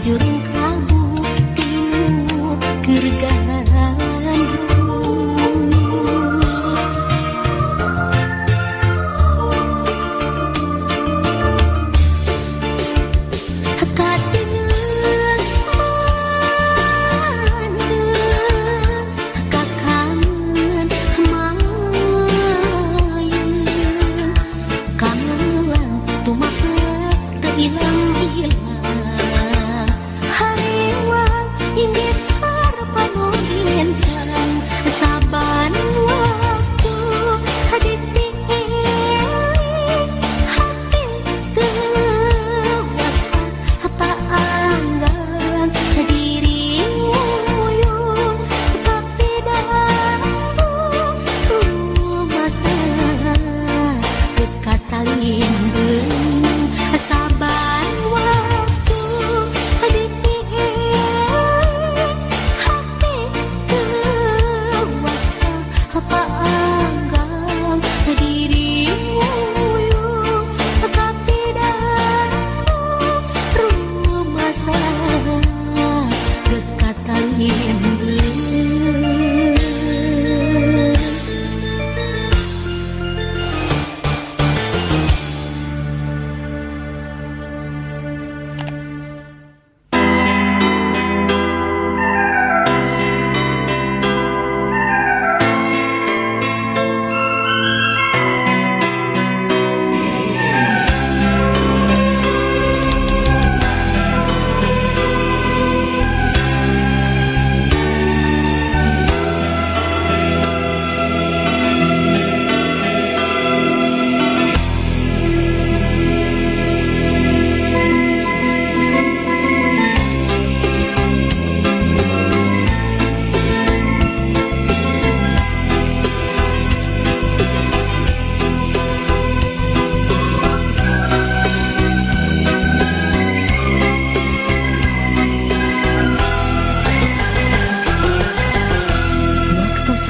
jurung kabu tinu kergandru kadengeun mandeur kakangen mayun kangen tumaklek teu ilang-ilang hariwang inggis harapan dilencang saban waktu dipilih hati dewasa paanggan diri uyun tapi dalam masa geus katalindung saban waktu dipilih hati dewasa paanggan diri uyun tapi dalam masa geus katalindung.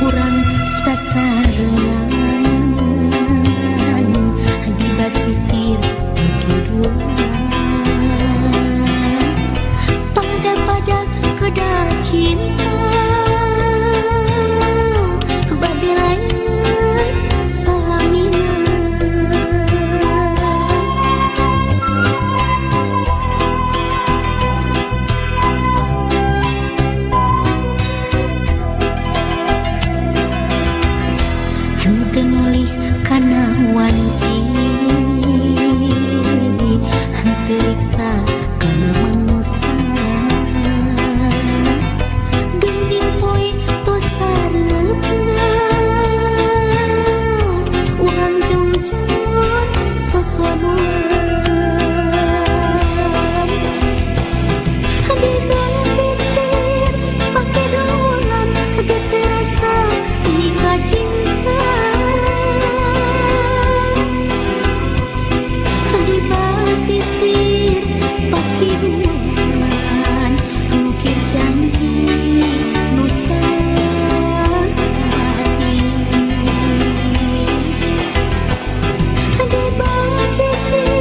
Urang sasarengan di basisir kehidupan pada kedal cinta bade lain salamina tenolih kana wanci teriksa kana mangsa geuning poe tos sareupna urang jujur sosonuan di dalam sisir pake dolan terasa nikah cinta sisir pakai ruangan mukir janji nusa hati di bawah sisir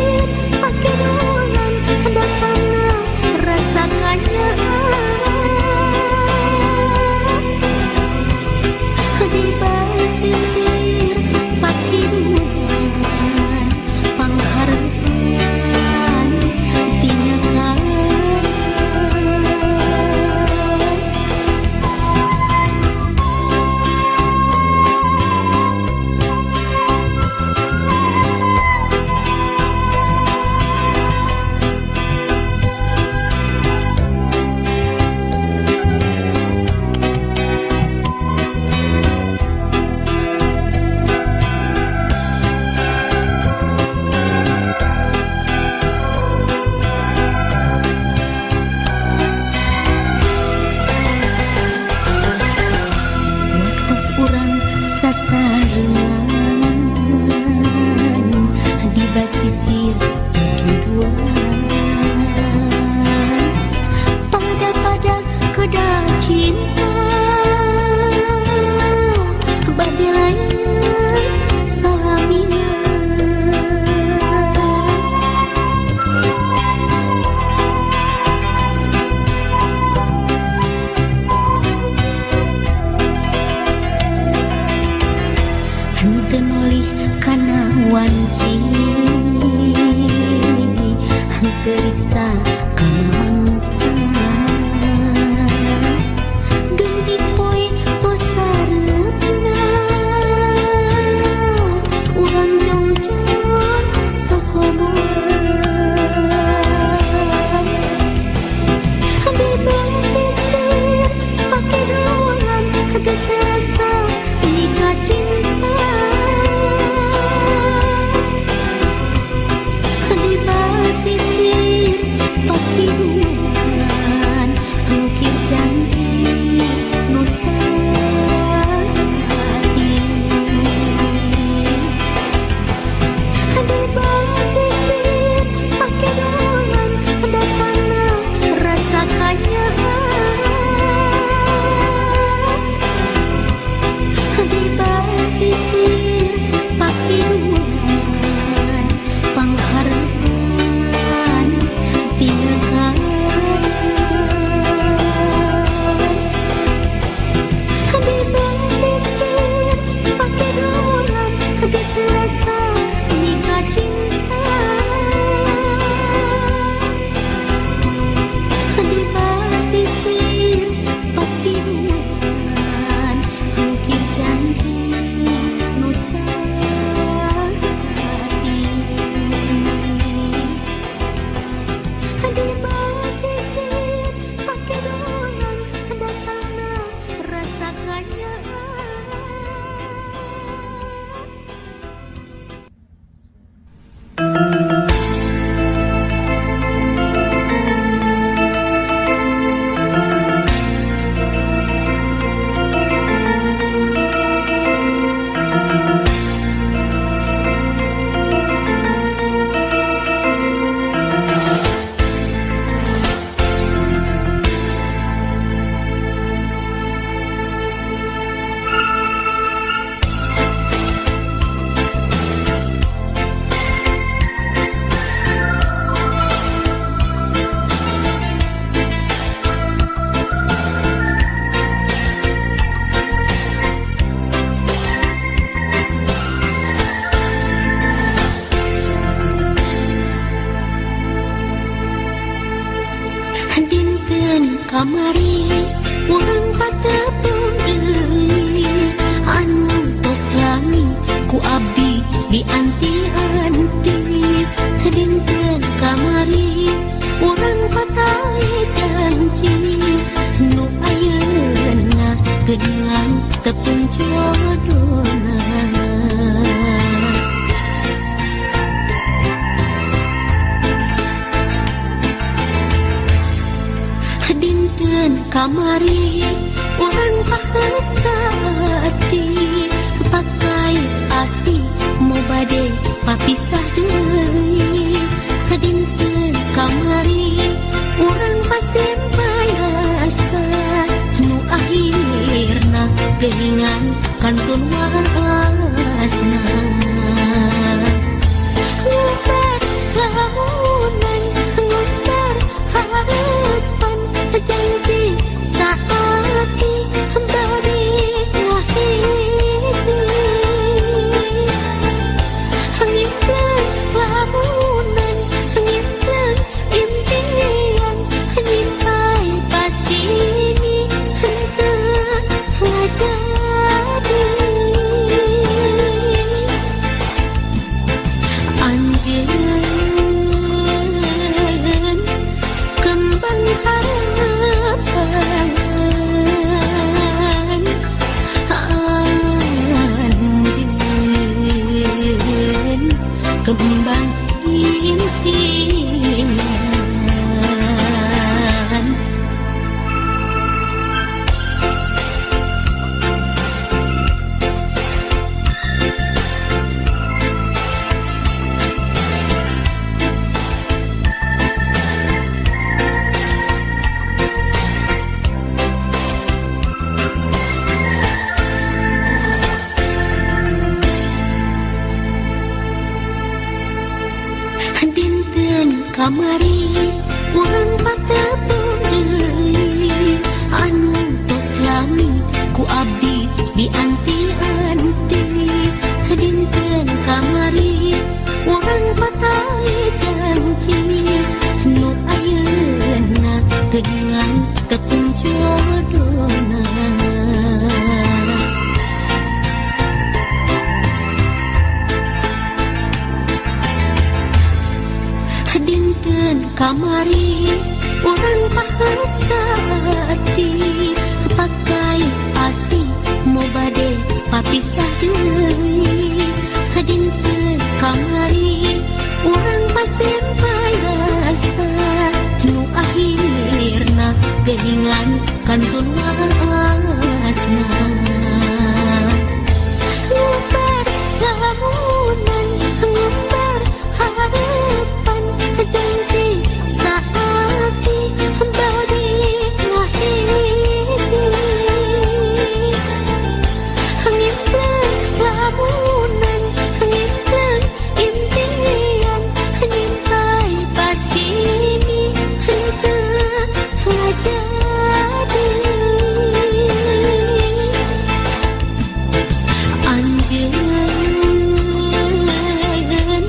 kamari urang patepung deui anu tos lami ku abdi di anti-anti dinten kamari urang patali janji nu ayeuna geuningan tepung jodona kamari orang pahet saati pakai asi mau bade papisah deui dinten kamari orang pasempayasa nu akhirna geuningan kantun waasna ngubar lamunan ngubar harapan janji saati bari ngahiji ngimpen lamunan ngimpen impian nyimpai pasini henteu ngajadi anjeun kembang harapan anjeun kembang impian dinten kamari urang patepung deui anu tos lami ku abdi di anti-anti dinten kamari urang patali janji nu ayeuna geuningan tepung jodona kamari orang pahat saati pakai asi mau bade papisah deui dinten kamari orang pasien payasa nu akhirna geuningan kantun waasna ngumbar lamunan ngumbar harapan janji saati bade ngahiji ngimpleng lamunan ngimpleng impian nyimpai pasini henteu ngajadi anjeun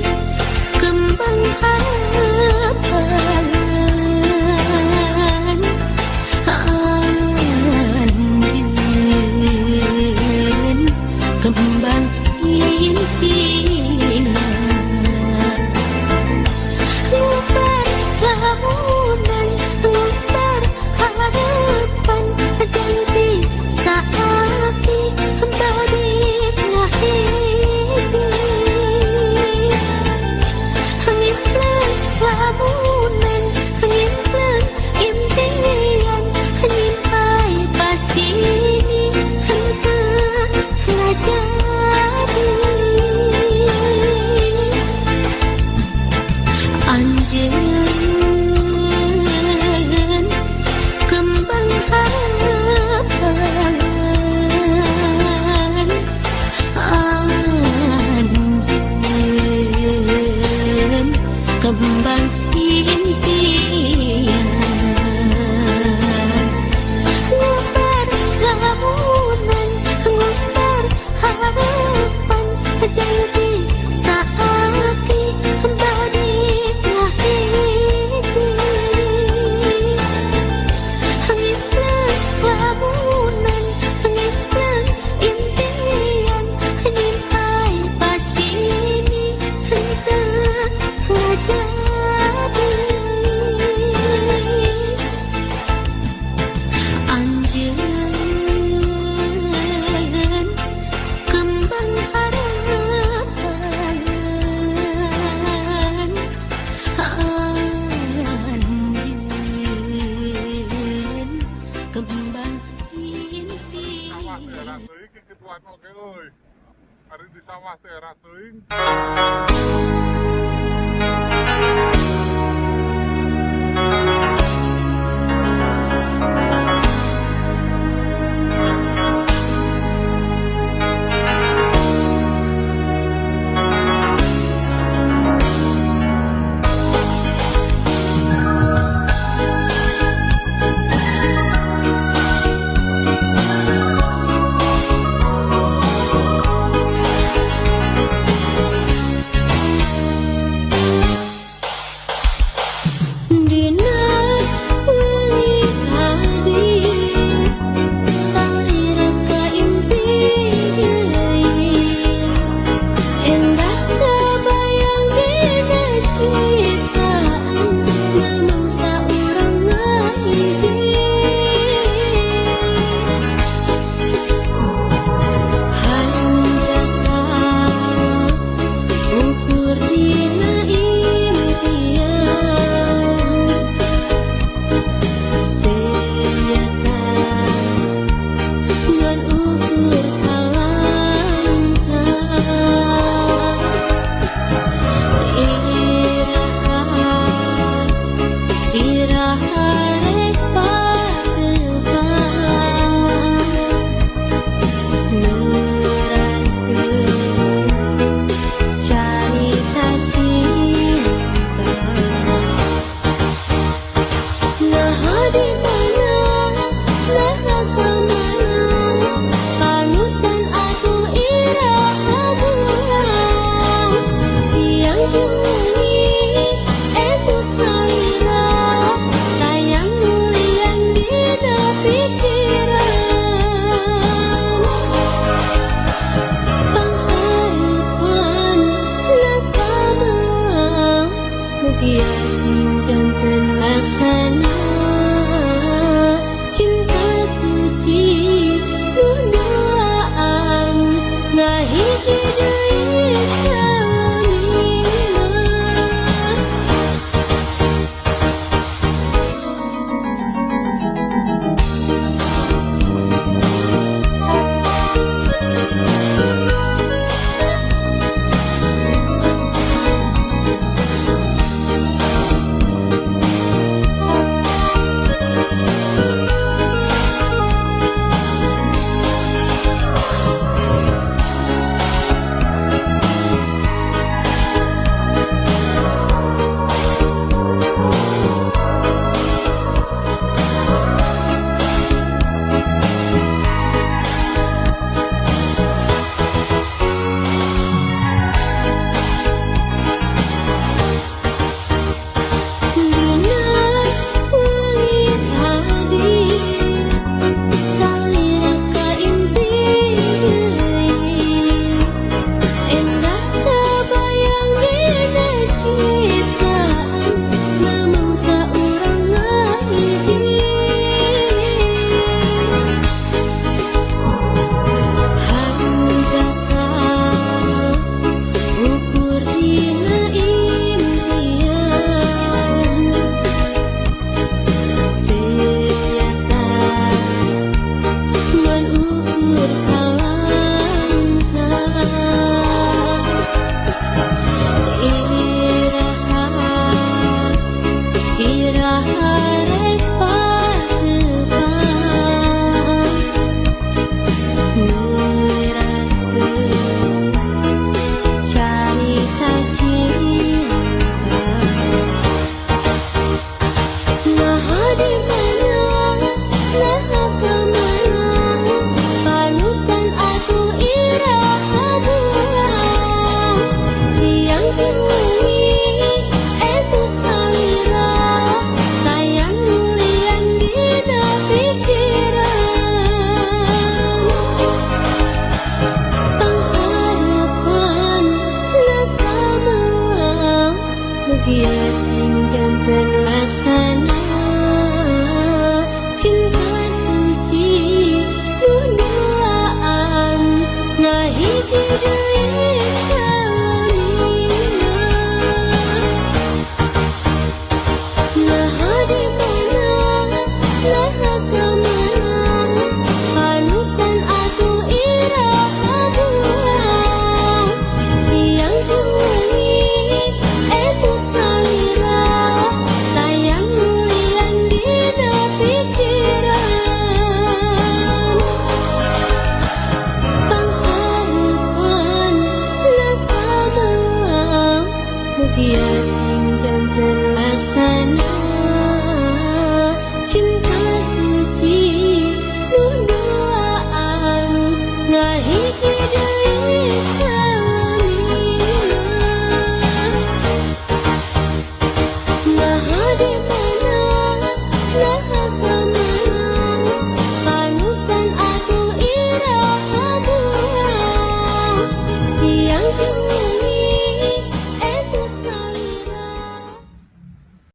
kembang harapan anjeun kembang impian ngumbar lamunan ngumbar harapan janji saati bade ngahiji ngimpleng lamunan ngimpleng impian nyimpai pasini henteu ngajadi anjeun kembang harapan anjeun kembang impian ngumbar lamunan ngumbar harapan janji saati bade ngahiji ngimpleng lamunan ngimpleng impian nyimpai pasini henteu ngajadi anjeun kembang harapan anjeun kembang Sawah impian daerah teuing ki ketuaan oge euy. Ari di sawah daerah teuing. mugia sing janten laksana cinta suci nu doaan ngahiji deui salamina. Mugia sing janten laksana